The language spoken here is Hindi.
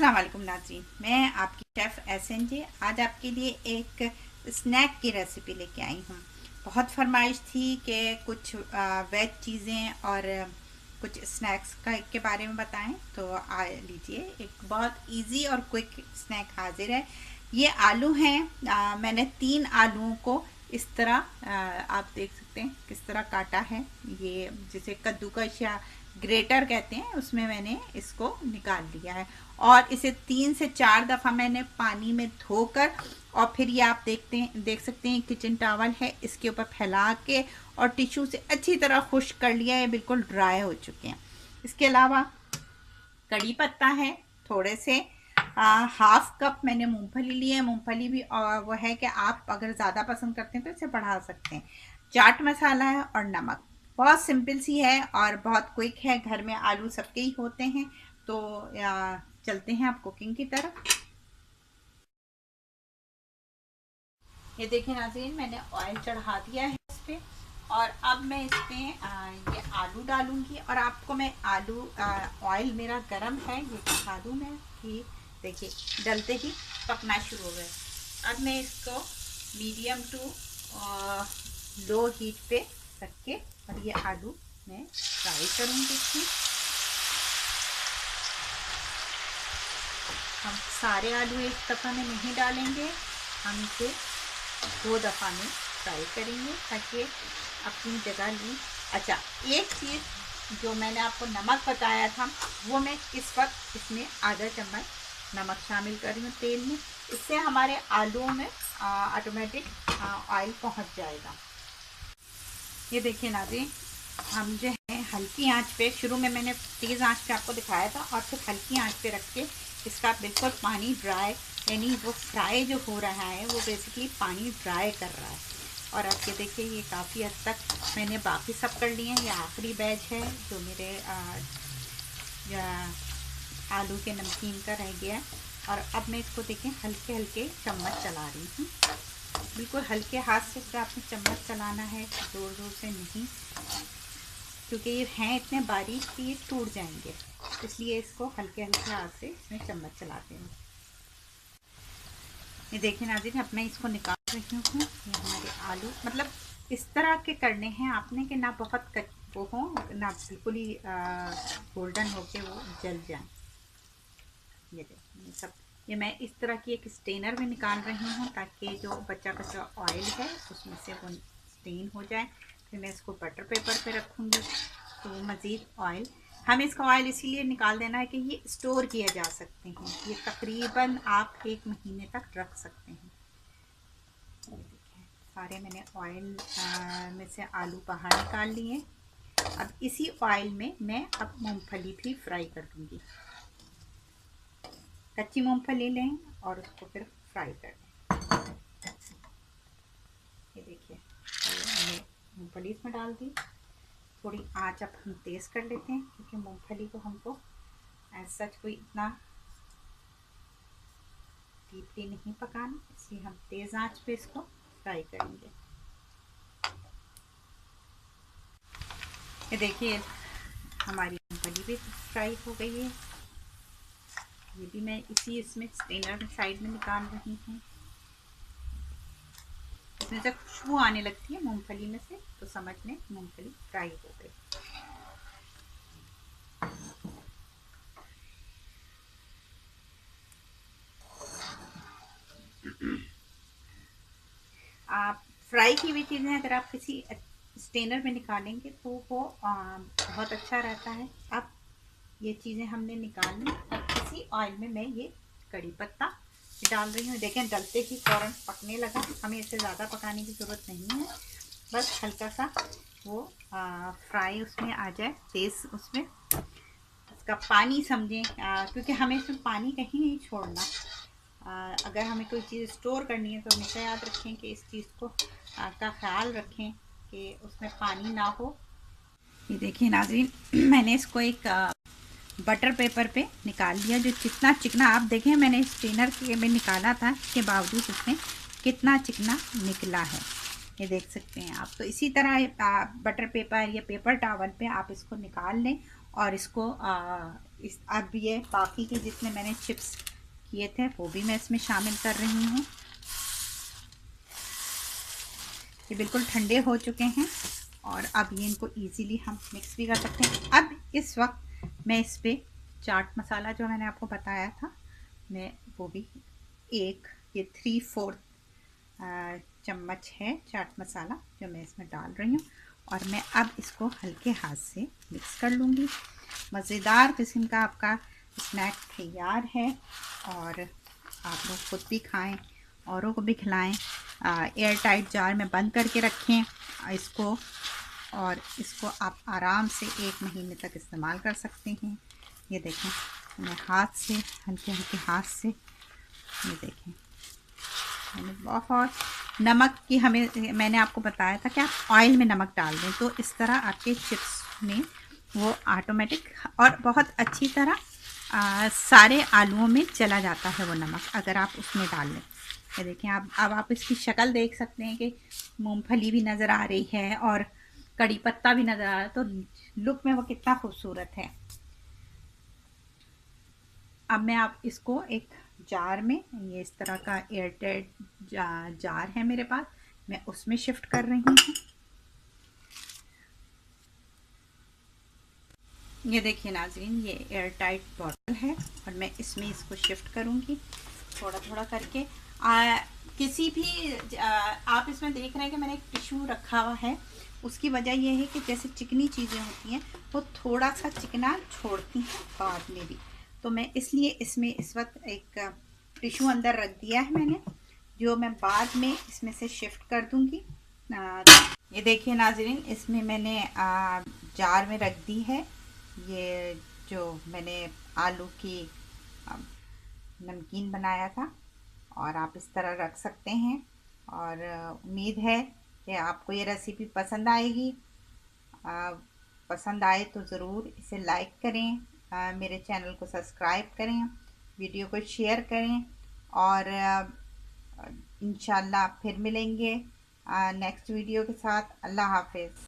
अस्सलाम वालेकुम नाज़रीन, मैं आपकी शेफ़ एहसन जी आज आपके लिए एक स्नैक की रेसिपी लेके आई हूँ। बहुत फरमाइश थी कि कुछ वेज चीज़ें और कुछ स्नैक्स के बारे में बताएं, तो आ लीजिए एक बहुत इजी और क्विक स्नैक हाजिर है। ये आलू हैं, मैंने 3 आलूओं को इस तरह आप देख सकते हैं किस तरह काटा है। ये जिसे कद्दूकश या ग्रेटर कहते हैं, उसमें मैंने इसको निकाल लिया है और इसे 3 से 4 दफ़ा मैंने पानी में धोकर और फिर ये आप देख सकते हैं किचन टॉवल है, इसके ऊपर फैला के और टिश्यू से अच्छी तरह खुश्क कर लिया है, बिल्कुल ड्राई हो चुके हैं। इसके अलावा कड़ी पत्ता है, थोड़े से हाफ कप मैंने मूंगफली ली है। मूंगफली भी वो है कि आप अगर ज़्यादा पसंद करते हैं तो इसे बढ़ा सकते हैं। चाट मसाला है और नमक। बहुत सिंपल सी है और बहुत क्विक है, घर में आलू सबके ही होते हैं। तो चलते हैं आप कुकिंग की तरफ। ये देखिए नाज़रीन, मैंने ऑयल चढ़ा दिया है इस पर और अब मैं इस पर ये आलू डालूंगी और आपको मैं आलू ऑयल मेरा गरम है ये दिखा दूँ मैं कि देखिए डलते ही पकना शुरू हो गया। अब मैं इसको मीडियम टू लो हीट पे रख के और ये आलू मैं फ्राई करूँगी। इसमें हम सारे आलू एक दफ़ा में नहीं डालेंगे, हम इसे 2 दफ़ा में फ्राई करेंगे ताकि अपनी जगह ली। अच्छा, एक चीज़ जो मैंने आपको नमक बताया था वो मैं इस वक्त इसमें आधा चम्मच नमक शामिल कर रही हूँ तेल में। इससे हमारे आलूओं में ऑटोमेटिक ऑयल पहुँच जाएगा। ये देखिए नाज़रीन, हम जो है हल्की आंच पे, शुरू में मैंने तेज़ आंच पे आपको दिखाया था और फिर हल्की आंच पे रख के इसका बिल्कुल पानी ड्राई, यानी वो फ्राई जो हो रहा है वो बेसिकली पानी ड्राई कर रहा है। और अब ये देखिए ये काफ़ी हद तक मैंने बाकी सब कर लिए हैं। ये आखिरी बैच है जो मेरे आलू के नमकीन का रह गया है। और अब मैं इसको देखें हल्के हल्के चम्मच चला रही हूँ, बिल्कुल हल्के हाथ से आपने चम्मच चलाना है, ज़ोर ज़ोर से नहीं, क्योंकि ये हैं इतने बारीक कि ये टूट जाएंगे, इसलिए इसको हल्के हल्के हाथ से इसमें चम्मच चलाते हैं। ये देखिए नाज़रीन, अब मैं इसको निकाल रही हूँ। ये हमारे आलू मतलब इस तरह के करने हैं आपने कि ना बहुत वो हों ना बिल्कुल ही गोल्डन होके वो जल जाए। ये देखिए सब, ये मैं इस तरह की एक स्टेनर में निकाल रही हूँ ताकि जो बचा कचा ऑयल है उसमें से वो स्टेन हो जाए। फिर मैं इसको बटर पेपर पे रखूँगी तो मज़ीद ऑयल, हमें इसका ऑयल इसीलिए निकाल देना है कि ये स्टोर किए जा सकते हैं। ये तकरीबन आप 1 महीने तक रख सकते हैं। देखिए सारे मैंने ऑयल में से आलू बाहर निकाल लिए। अब इसी ऑयल में मैं अब मूंगफली भी फ्राई कर दूँगी। कच्ची मूंगफली लें और उसको फिर फ्राई कर दें। ये देखिए मैंने मूंगफली इसमें डाल दी। थोड़ी आंच अब हम तेज़ कर लेते हैं क्योंकि मूंगफली को हमको एज सच कोई इतना डीपली नहीं पकाना, इसलिए हम तेज़ आंच पे इसको फ्राई करेंगे। ये देखिए हमारी मूंगफली भी फ्राई हो गई है। ये भी मैं इसी इसमें स्टेनर साइड में निकाल रही हूँ। इसमें से खुशबू आने लगती है मूंगफली में से तो समझ लें मूंगफली फ्राई हो गई। आप फ्राई की हुई चीज़ें अगर आप किसी स्टेनर में निकालेंगे तो वो बहुत अच्छा रहता है। अब ये चीज़ें हमने निकाल ली। अब इसी ऑयल में मैं ये कड़ी पत्ता डाल रही हूँ। देखें डलते ही फ़ौरन पकने लगा, हमें इसे ज़्यादा पकाने की ज़रूरत नहीं है, बस हल्का सा वो फ्राई उसमें आ जाए, तेज़ उसमें इसका पानी समझें, क्योंकि हमें इसमें पानी कहीं नहीं छोड़ना। अगर हमें कोई चीज़ स्टोर करनी है तो हमेशा याद रखें कि इस चीज़ को का ख्याल रखें कि उसमें पानी ना हो। ये देखिए नाज़रीन, मैंने इसको एक बटर पेपर पे निकाल लिया। जो जितना चिकना आप देखें मैंने स्ट्रेनर के में निकाला था, इसके बावजूद इसमें कितना चिकना निकला है ये देख सकते हैं आप। तो इसी तरह बटर पेपर या पेपर टॉवल पे आप इसको निकाल लें और इसको अब ये बाकी के जितने मैंने चिप्स किए थे वो भी मैं इसमें शामिल कर रही हूँ। ये बिल्कुल ठंडे हो चुके हैं और अब ये इनको इजीली हम मिक्स भी कर सकते हैं। अब इस वक्त मैं इस पर चाट मसाला जो मैंने आपको बताया था, मैं वो भी ये 3/4 चम्मच है चाट मसाला जो मैं इसमें डाल रही हूँ और मैं अब इसको हल्के हाथ से मिक्स कर लूँगी। मज़ेदार किस्म का आपका स्नैक तैयार है और आप लोग खुद भी खाएं, औरों को भी खिलाएं। एयर टाइट जार में बंद करके रखें इसको और इसको आप आराम से 1 महीने तक इस्तेमाल कर सकते हैं। ये देखें, मैं हाथ से हल्के हल्के हाथ से, ये देखें, मैंने बहुत नमक की मैंने आपको बताया था कि आप ऑयल में नमक डाल दें तो इस तरह आपके चिप्स में वो ऑटोमेटिक और बहुत अच्छी तरह सारे आलूओं में चला जाता है वो नमक, अगर आप उसमें डाल लें। ये देखें, अब आप इसकी शक्ल देख सकते हैं कि मूंगफली भी नज़र आ रही है और कड़ी पत्ता भी नज़र आ रहा है, तो लुक में वो कितना खूबसूरत है। अब मैं आप इसको एक जार में, ये इस तरह का एयरटाइट जार है मेरे पास, मैं उसमें शिफ्ट कर रही हूँ। ये देखिए नाज़रीन, ये एयरटाइट बॉटल है और मैं इसमें इसको शिफ्ट करूँगी थोड़ा थोड़ा करके। किसी भी आप इसमें देख रहे हैं कि मैंने एक टिश्यू रखा हुआ है, उसकी वजह यह है कि जैसे चिकनी चीज़ें होती हैं वो थोड़ा सा चिकना छोड़ती हैं बाद में भी, तो मैं इसलिए इसमें इस वक्त एक टिश्यू अंदर रख दिया है मैंने, जो मैं बाद में इसमें से शिफ्ट कर दूँगी। ये देखिए नाज़रीन, इसमें मैंने जार में रख दी है ये जो मैंने आलू की नमकीन बनाया था, और आप इस तरह रख सकते हैं और उम्मीद है कि आपको ये रेसिपी पसंद आएगी। पसंद आए तो ज़रूर इसे लाइक करें, मेरे चैनल को सब्सक्राइब करें, वीडियो को शेयर करें और इंशाल्लाह फिर मिलेंगे नेक्स्ट वीडियो के साथ। अल्लाह हाफिज़।